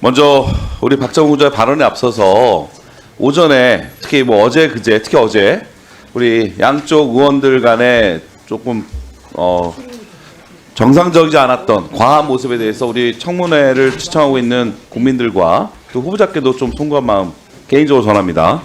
먼저 우리 박정우 후보자의 발언에 앞서서 오전에 특히 뭐 어제 그제 특히 어제 우리 양쪽 의원들 간에 조금 정상적이지 않았던 과한 모습에 대해서 우리 청문회를 시청하고 있는 국민들과 또 후보자께도 좀 송구한 마음 개인적으로 전합니다.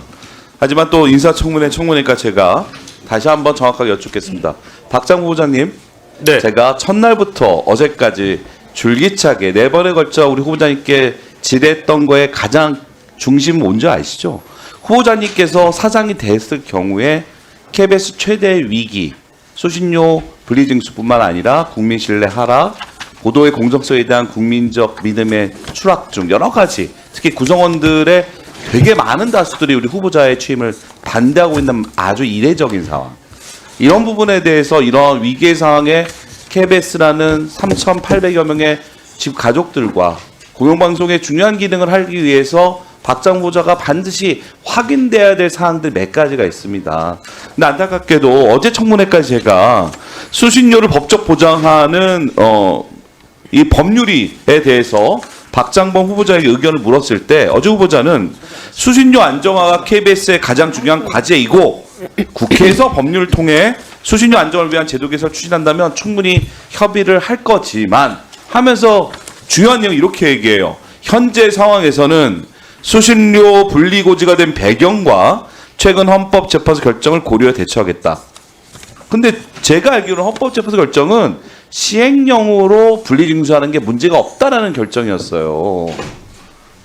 하지만 또 인사청문회니까 제가 다시 한번 정확하게 여쭙겠습니다. 박정우 후보자님, 네. 제가 첫날부터 어제까지 줄기차게 4번에 걸쳐 우리 후보자님께 질의했던 거에 가장 중심 뭔지 아시죠? 후보자님께서 사장이 됐을 경우에 KBS 최대의 위기, 수신료 분리징수뿐만 아니라 국민 신뢰 하락, 보도의 공정성에 대한 국민적 믿음의 추락 중 여러 가지, 특히 구성원들의 되게 많은 다수들이 우리 후보자의 취임을 반대하고 있는 아주 이례적인 상황. 이런 부분에 대해서 이런 위기의 상황에 KBS라는 3,800여 명의 집 가족들과 공영방송의 중요한 기능을 하기 위해서 박정우 후보자가 반드시 확인돼야 될 사항들 몇 가지가 있습니다. 근데 안타깝게도 어제 청문회까지 제가 수신료를 법적 보장하는 이 법률에 대해서 박장범 후보자에게 의견을 물었을 때 어제 후보자는 수신료 안정화가 KBS의 가장 중요한 과제이고 국회에서 법률을 통해 수신료 안정을 위한 제도 개선을 추진한다면 충분히 협의를 할 거지만 하면서 중요한 내용 이렇게 얘기해요. 현재 상황에서는 수신료 분리고지가 된 배경과 최근 헌법재판소 결정을 고려해 대처하겠다. 근데 제가 알기로는 헌법재판소 결정은 시행령으로 분리징수하는 게 문제가 없다라는 결정이었어요.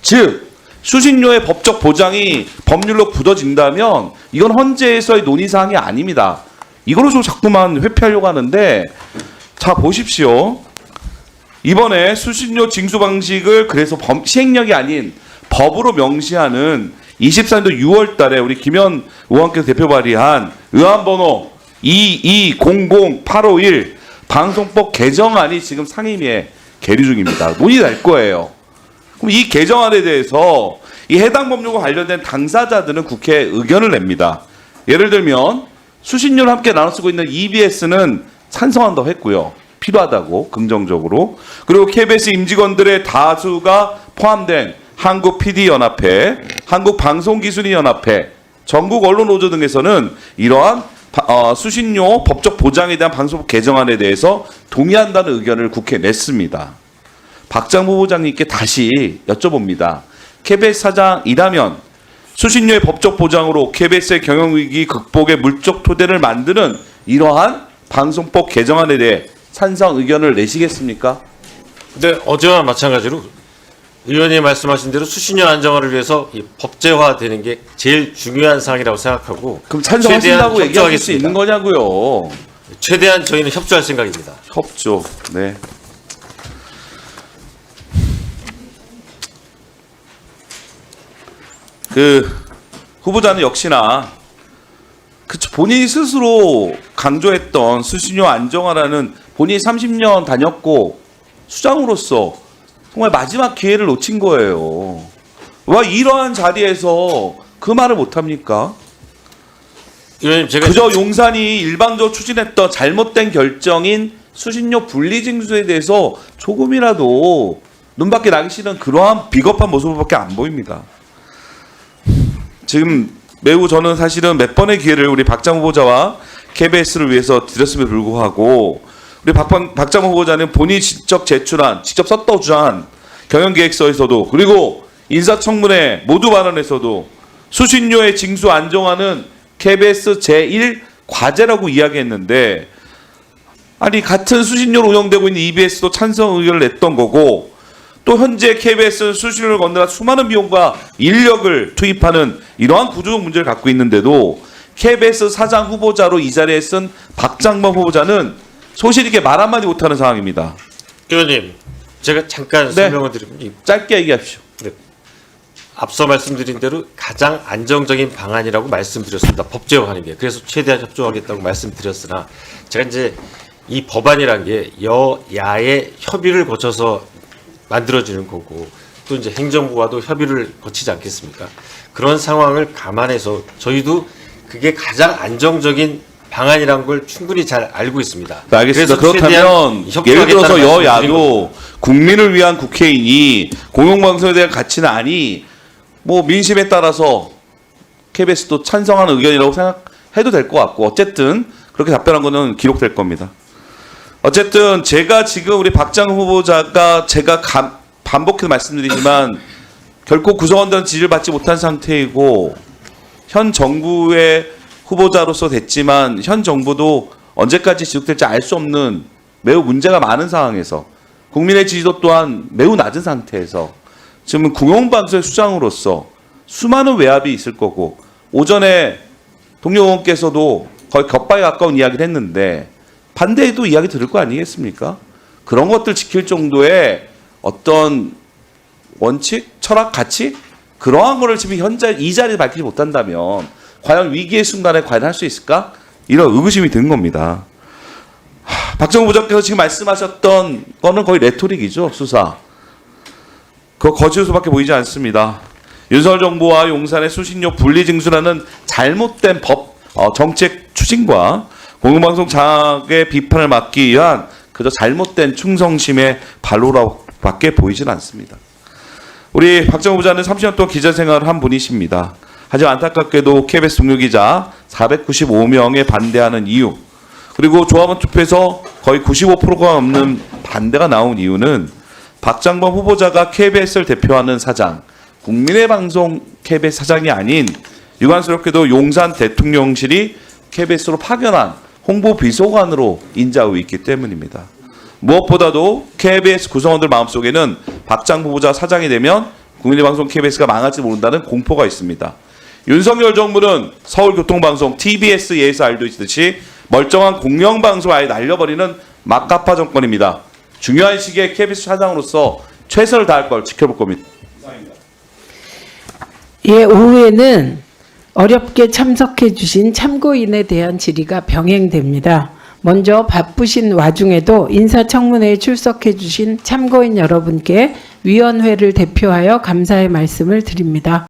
즉 수신료의 법적 보장이 법률로 굳어진다면 이건 헌재에서의 논의사항이 아닙니다. 이걸로 좀 자꾸만 회피하려고 하는데 자 보십시오. 이번에 수신료 징수 방식을 그래서 시행령이 아닌 법으로 명시하는 24년도 6월 달에 우리 김현 의원께서 대표 발의한 의안번호 2200851 방송법 개정안이 지금 상임위에 계류 중입니다. 논의될 거예요. 그럼 이 개정안에 대해서 이 해당 법률과 관련된 당사자들은 국회에 의견을 냅니다. 예를 들면 수신료를 함께 나눠 쓰고 있는 EBS는 찬성한다고 했고요. 필요하다고 긍정적으로. 그리고 KBS 임직원들의 다수가 포함된 한국PD연합회, 한국방송기술인연합회, 전국언론노조 등에서는 이러한 수신료 법적 보장에 대한 방송법 개정안에 대해서 동의한다는 의견을 국회에 냈습니다. 박장우 후보자님께 다시 여쭤봅니다. KBS 사장이라면 수신료의 법적 보장으로 KBS의 경영위기 극복의 물적 토대를 만드는 이러한 방송법 개정안에 대해 찬성 의견을 내시겠습니까? 네, 어제와 마찬가지로 의원이 말씀하신 대로 수신료 안정화를 위해서 이 법제화되는 게 제일 중요한 사항이라고 생각하고 그럼 찬성하신다고 얘기하실 수 있는 거냐고요. 최대한 저희는 협조할 생각입니다. 협조. 네. 그 후보자는 역시나 본인이 스스로 강조했던 수신료 안정화라는 본인이 30년 다녔고 수장으로서 정말 마지막 기회를 놓친 거예요. 왜 이러한 자리에서 그 말을 못합니까? 의원님 제가 그저 용산이 일방적으로 추진했던 잘못된 결정인 수신료 분리징수에 대해서 조금이라도 눈밖에 나기 싫은 그러한 비겁한 모습밖에 안 보입니다. 지금 매우 저는 사실은 몇 번의 기회를 우리 박장우 후보자와 KBS를 위해서 드렸음에도 불구하고 우리 박장우 후보자는 본인이 직접 썼다고 주장한 경영계획서에서도 그리고 인사청문회 모두 발언에서도 수신료의 징수 안정화는 KBS 제1 과제라고 이야기했는데 아니 같은 수신료로 운영되고 있는 EBS도 찬성 의견을 냈던 거고 또 현재 KBS는 수신료를 건너가 수많은 비용과 인력을 투입하는 이러한 구조적 문제를 갖고 있는데도 KBS 사장 후보자로 이 자리에 쓴 박장범 후보자는 소실 있게 말 한마디 못하는 상황입니다. 의원님 제가 잠깐 설명을 드리면 짧게 얘기하십시오. 네. 앞서 말씀드린 대로 가장 안정적인 방안이라고 말씀드렸습니다. 법제화하는 게. 그래서 최대한 협조하겠다고 말씀드렸으나 제가 이제 이 법안이란 게 여야의 협의를 거쳐서 만들어지는 거고 또 이제 행정부와도 협의를 거치지 않겠습니까? 그런 상황을 감안해서 저희도 그게 가장 안정적인 방안이란 걸 충분히 잘 알고 있습니다. 네, 알겠습니다. 그래서 최대한 그렇다면 예를 협조하겠다는 들어서 말씀을 드린 여야도 국민을 위한 국회의원이 공영방송에 대한 가치는 아니 뭐 민심에 따라서 KBS도 찬성하는 의견이라고 생각해도 될 것 같고 어쨌든 그렇게 답변한 거는 기록될 겁니다. 어쨌든 제가 지금 우리 박장 후보자가 제가 반복해서 말씀드리지만 결코 구성원들은 지지를 받지 못한 상태이고 현 정부의 후보자로서 됐지만 현 정부도 언제까지 지속될지 알 수 없는 매우 문제가 많은 상황에서 국민의 지지도 또한 매우 낮은 상태에서 지금 공영방송의 수장으로서 수많은 외압이 있을 거고 오전에 동료 의원께서도 거의 격파에 가까운 이야기를 했는데 반대에도 이야기 들을 거 아니겠습니까? 그런 것들 지킬 정도의 어떤 원칙, 철학, 가치 그러한 거를 지금 현재 이 자리에 밝히지 못한다면 과연 위기의 순간에 과연 할 수 있을까? 이런 의구심이 드는 겁니다. 박정우 부장께서 지금 말씀하셨던 거는 거의 레토릭이죠. 수사. 그거 거짓 수밖에 보이지 않습니다. 윤석열 정부와 용산의 수신료 분리징수라는 잘못된 정책 추진과 공영방송 장악의 비판을 막기 위한 그저 잘못된 충성심의 발로라고밖에 보이진 않습니다. 우리 박정우 부장은 30년 동안 기자 생활을 한 분이십니다. 하지만 안타깝게도 KBS 동료기자 495명에 반대하는 이유 그리고 조합원 투표에서 거의 95%가 넘는 반대가 나온 이유는 박장범 후보자가 KBS를 대표하는 사장 국민의 방송 KBS 사장이 아닌 유관스럽게도 용산 대통령실이 KBS로 파견한 홍보비서관으로 인자하고 있기 때문입니다. 무엇보다도 KBS 구성원들 마음속에는 박장 후보자 사장이 되면 국민의 방송 KBS가 망할지 모른다는 공포가 있습니다. 윤석열 정부는 서울교통방송 TBS 예에서 알고 있듯이 멀쩡한 공영방송을 아예 날려버리는 막가파 정권입니다. 중요한 시기에 KBS 사장으로서 최선을 다할 걸 지켜볼 겁니다. 예, 오후에는 어렵게 참석해 주신 참고인에 대한 질의가 병행됩니다. 먼저 바쁘신 와중에도 인사청문회에 출석해 주신 참고인 여러분께 위원회를 대표하여 감사의 말씀을 드립니다.